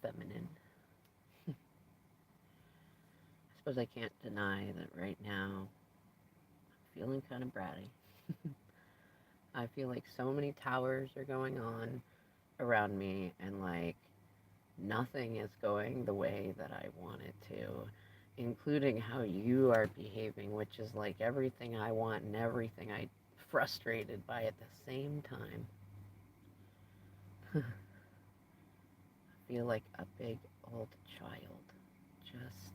feminine. I suppose I can't deny that right now I'm feeling kind of bratty. I feel like so many towers are going on around me, and like nothing is going the way that I want it to, including how you are behaving, which is like everything I want and everything I frustrated by at the same time. I feel like a big old child, just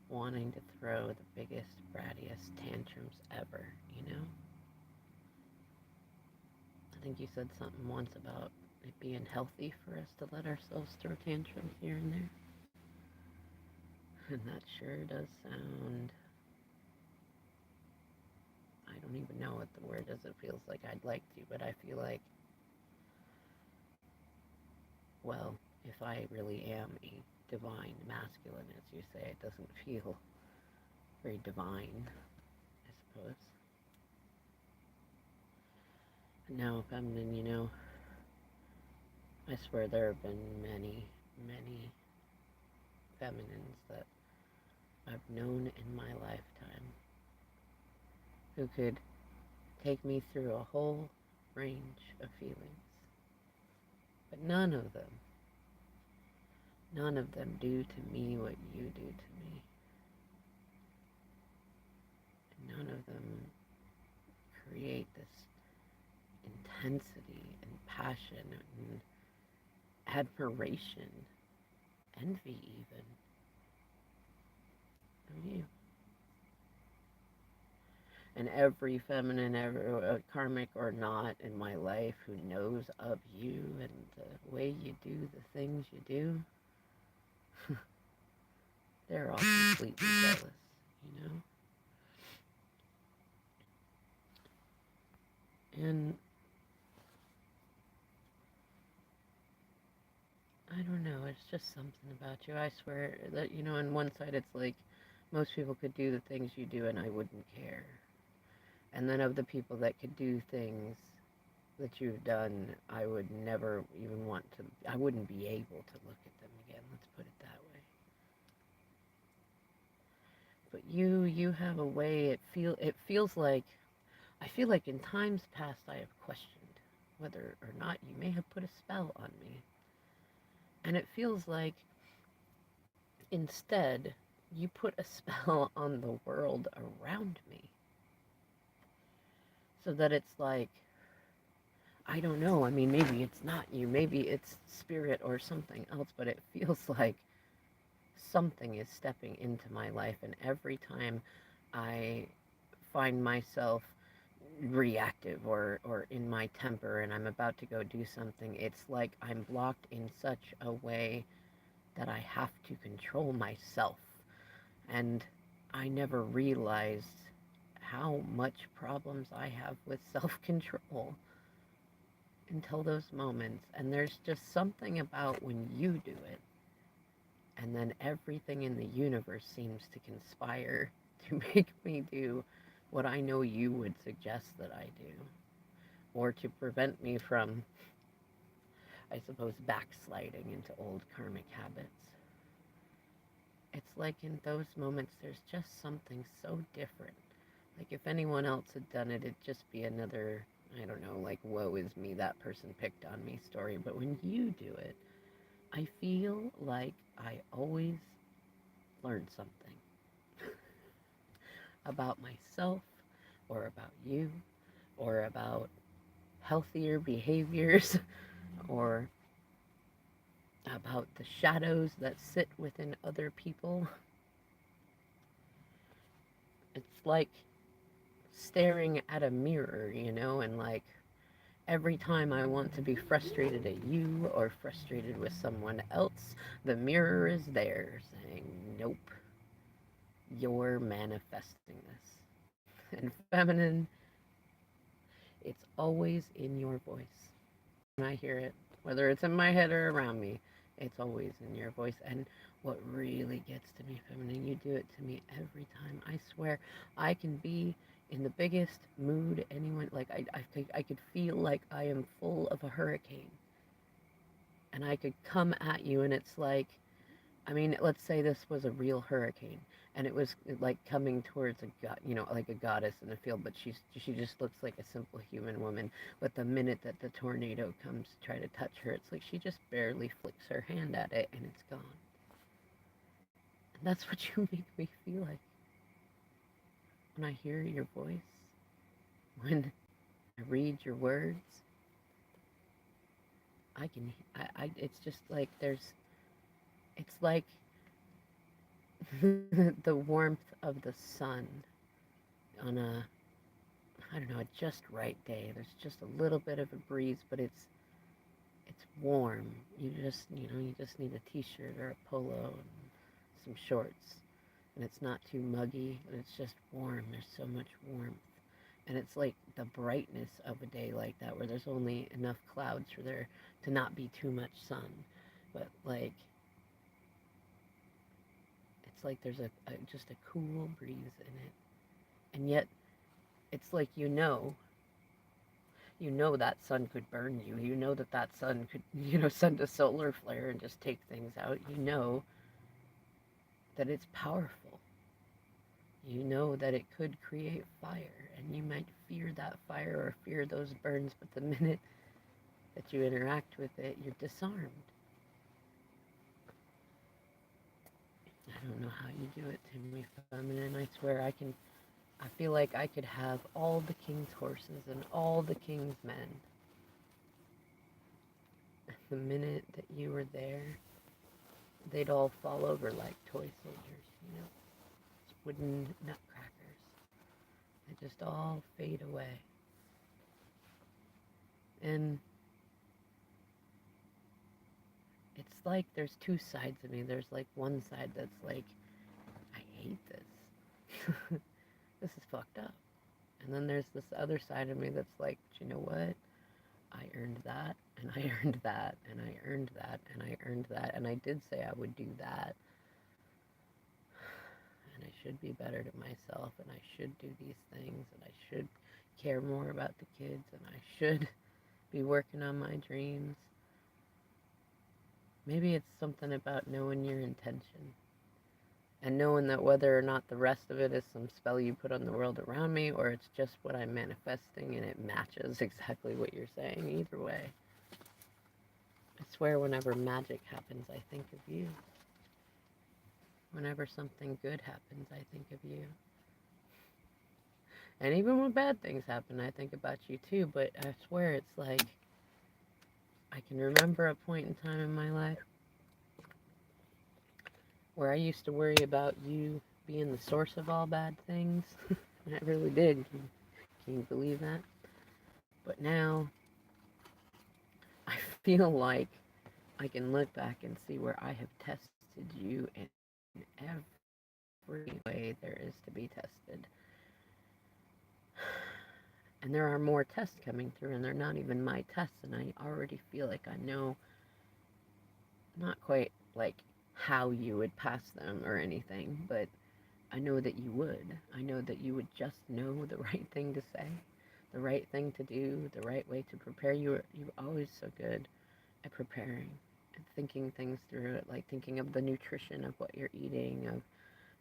wanting to throw the biggest, brattiest tantrums ever, you know? I think you said something once about it being healthy for us to let ourselves throw tantrums here and there. And that sure does sound, I don't even know what the word is. It feels like I'd like to, but I feel like, well, if I really am a divine masculine, as you say, it doesn't feel very divine, I suppose. And now, feminine, I swear there have been many, many feminines that I've known in my lifetime who could take me through a whole range of feelings. But none of them do to me what you do to me. And none of them create this intensity and passion and admiration, envy even, of you. And every feminine, karmic or not, in my life who knows of you and the way you do the things you do, they're all completely jealous, you know? And I don't know, it's just something about you. I swear that, on one side it's like most people could do the things you do and I wouldn't care. And then of the people that could do things that you've done, I would never even want to, I wouldn't be able to look at them again. Let's put it that way. But you have a way, it feels like, I feel like in times past I have questioned whether or not you may have put a spell on me. And it feels like instead you put a spell on the world around me. So that it's like, I don't know. I mean, maybe it's not you. Maybe it's spirit or something else, but it feels like something is stepping into my life. And every time I find myself reactive or in my temper and I'm about to go do something, it's like I'm blocked in such a way that I have to control myself. And I never realized how much problems I have with self control until those moments. And there's just something about when you do it, and then everything in the universe seems to conspire to make me do what I know you would suggest that I do, or to prevent me from, I suppose, backsliding into old karmic habits. It's like in those moments, there's just something so different. Like if anyone else had done it, it'd just be another, I don't know, like, woe is me, that person picked on me story. But when you do it, I feel like I always learn something about myself or about you or about healthier behaviors or about the shadows that sit within other people. It's like staring at a mirror, and like every time I want to be frustrated at you or frustrated with someone else, the mirror is there saying, nope, you're manifesting this. And feminine, it's always in your voice. When I hear it, whether it's in my head or around me, it's always in your voice. And what really gets to me, feminine, you do it to me every time. I swear, I can be in the biggest mood anyone, like I could feel like I am full of a hurricane. and I could come at you, and it's like, I mean, let's say this was a real hurricane, and it was like coming towards a god, like a goddess in a field, but she just looks like a simple human woman. But the minute that the tornado comes to try to touch her, it's like she just barely flicks her hand at it, and it's gone. And that's what you make me feel like when I hear your voice, when I read your words. It's just like it's like the warmth of the sun on a, I don't know, a just right day. There's just a little bit of a breeze, but it's warm. You just need a t-shirt or a polo and some shorts, and it's not too muggy, and it's just warm. There's so much warmth. And it's like the brightness of a day like that, where there's only enough clouds for there to not be too much sun. But like, it's like there's just a cool breeze in it. And yet, it's like, that sun could burn you. You know that sun could, send a solar flare and just take things out. You know that it's powerful. You know that it could create fire, and you might fear that fire or fear those burns, but the minute that you interact with it, you're disarmed. I don't know how you do it, Timmy Feminine. I swear I feel like I could have all the king's horses and all the king's men. The minute that you were there, they'd all fall over like toy soldiers, just wooden nutcrackers. They just all fade away. And it's like there's two sides of me. There's like one side that's like, I hate this. This is fucked up. And then there's this other side of me that's like, but you know what? I earned that, and I earned that, and I earned that, and I earned that, and I did say I would do that. And I should be better to myself, and I should do these things, and I should care more about the kids, and I should be working on my dreams. Maybe it's something about knowing your intention, and knowing that whether or not the rest of it is some spell you put on the world around me, or it's just what I'm manifesting and it matches exactly what you're saying, either way. I swear whenever magic happens, I think of you. Whenever something good happens, I think of you. And even when bad things happen, I think about you too, but I swear it's like, I can remember a point in time in my life where I used to worry about you being the source of all bad things. And I really did. Can you believe that? But now, I feel like I can look back and see where I have tested you in every way there is to be tested. And there are more tests coming through, and they're not even my tests, and I already feel like I know, not quite like how you would pass them or anything, but I know that you would. I know that you would just know the right thing to say, the right thing to do, the right way to prepare. You're always so good at preparing and thinking things through, like thinking of the nutrition of what you're eating, of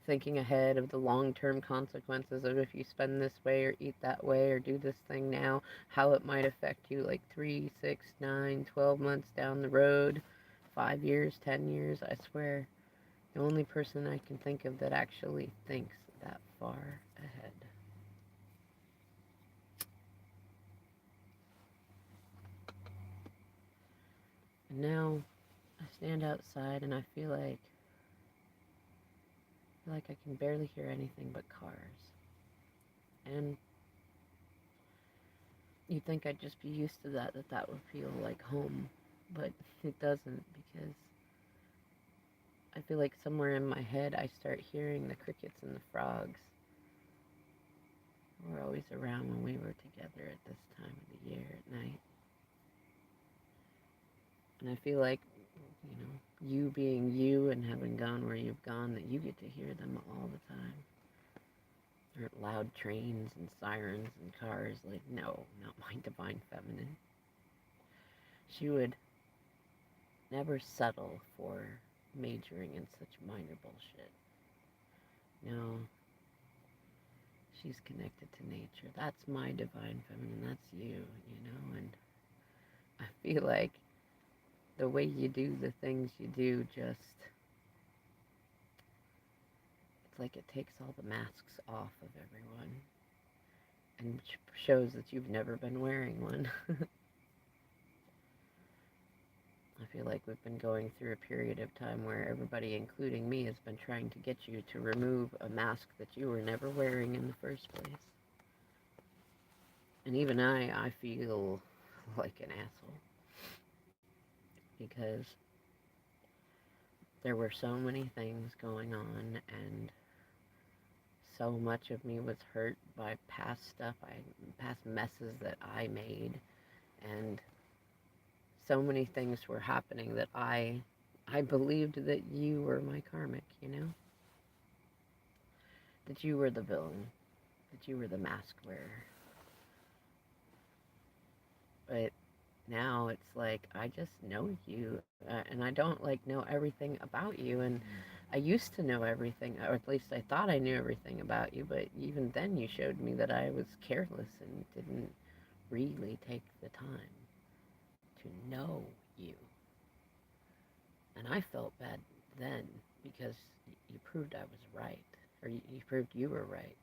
thinking ahead of the long-term consequences of if you spend this way or eat that way or do this thing now, how it might affect you like 3, 6, 9, 12 months down the road, 5 years, 10 years. I swear, the only person I can think of that actually thinks that far ahead. And now I stand outside and I feel like I can barely hear anything but cars. And you'd think I'd just be used to that would feel like home, but it doesn't, because I feel like somewhere in my head I start hearing the crickets and the frogs. Were always around when we were together at this time of the year at night. And I feel like, you being you and having gone where you've gone, that you get to hear them all the time. There are loud trains and sirens and cars. Like, no, not my divine feminine. She would never settle for majoring in such minor bullshit. No, she's connected to nature. That's my divine feminine. That's you. And I feel like the way you do the things you do just, it's like it takes all the masks off of everyone and shows that you've never been wearing one. I feel like we've been going through a period of time where everybody, including me, has been trying to get you to remove a mask that you were never wearing in the first place. And even I feel like an asshole because there were so many things going on and so much of me was hurt by past stuff, past messes that I made, and so many things were happening that I believed that you were my karmic, that you were the villain, that you were the mask wearer. But now it's like I just know you, and I don't like know everything about you. And I used to know everything, or at least I thought I knew everything about you. But even then, you showed me that I was careless and didn't really take the time to know you. And I felt bad then because you proved I was right, or you proved you were right.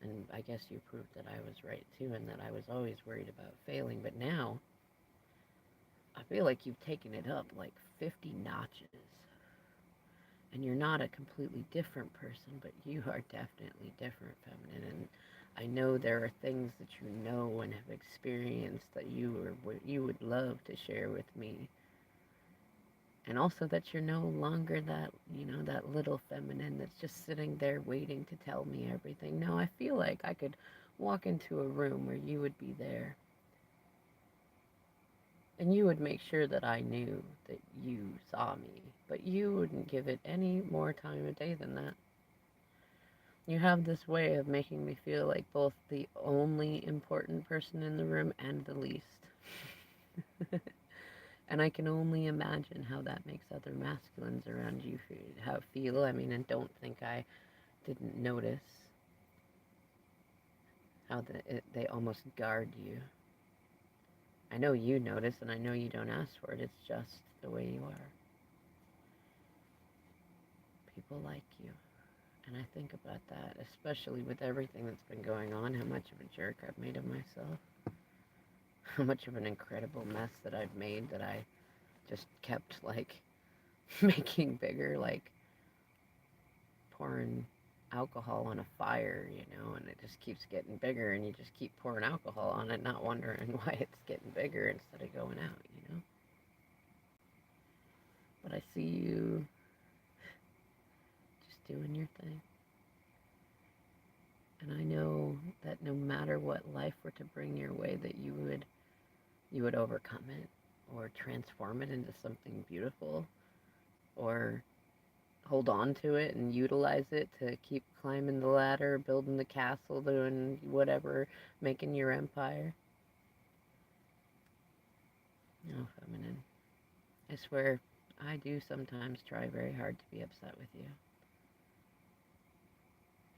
And I guess you proved that I was right too, and that I was always worried about failing. But now, I feel like you've taken it up like 50 notches. And you're not a completely different person, but you are definitely different, feminine. And I know there are things that you know and have experienced that you would love to share with me. And also that you're no longer that little feminine that's just sitting there waiting to tell me everything. No, I feel like I could walk into a room where you would be there. And you would make sure that I knew that you saw me. But you wouldn't give it any more time of day than that. You have this way of making me feel like both the only important person in the room and the least. And I can only imagine how that makes other masculines around you feel. I mean, and don't think I didn't notice how they almost guard you. I know you notice, and I know you don't ask for it. It's just the way you are. People like you. And I think about that, especially with everything that's been going on, how much of a jerk I've made of myself. How much of an incredible mess that I've made that I just kept, like, making bigger, like pouring alcohol on a fire, and it just keeps getting bigger, and you just keep pouring alcohol on it, not wondering why it's getting bigger instead of going out. But I see you just doing your thing. And I know that no matter what life were to bring your way, that you would overcome it or transform it into something beautiful or hold on to it and utilize it to keep climbing the ladder, building the castle, doing whatever, making your empire. No, feminine. I swear, I do sometimes try very hard to be upset with you.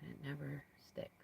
And it never sticks.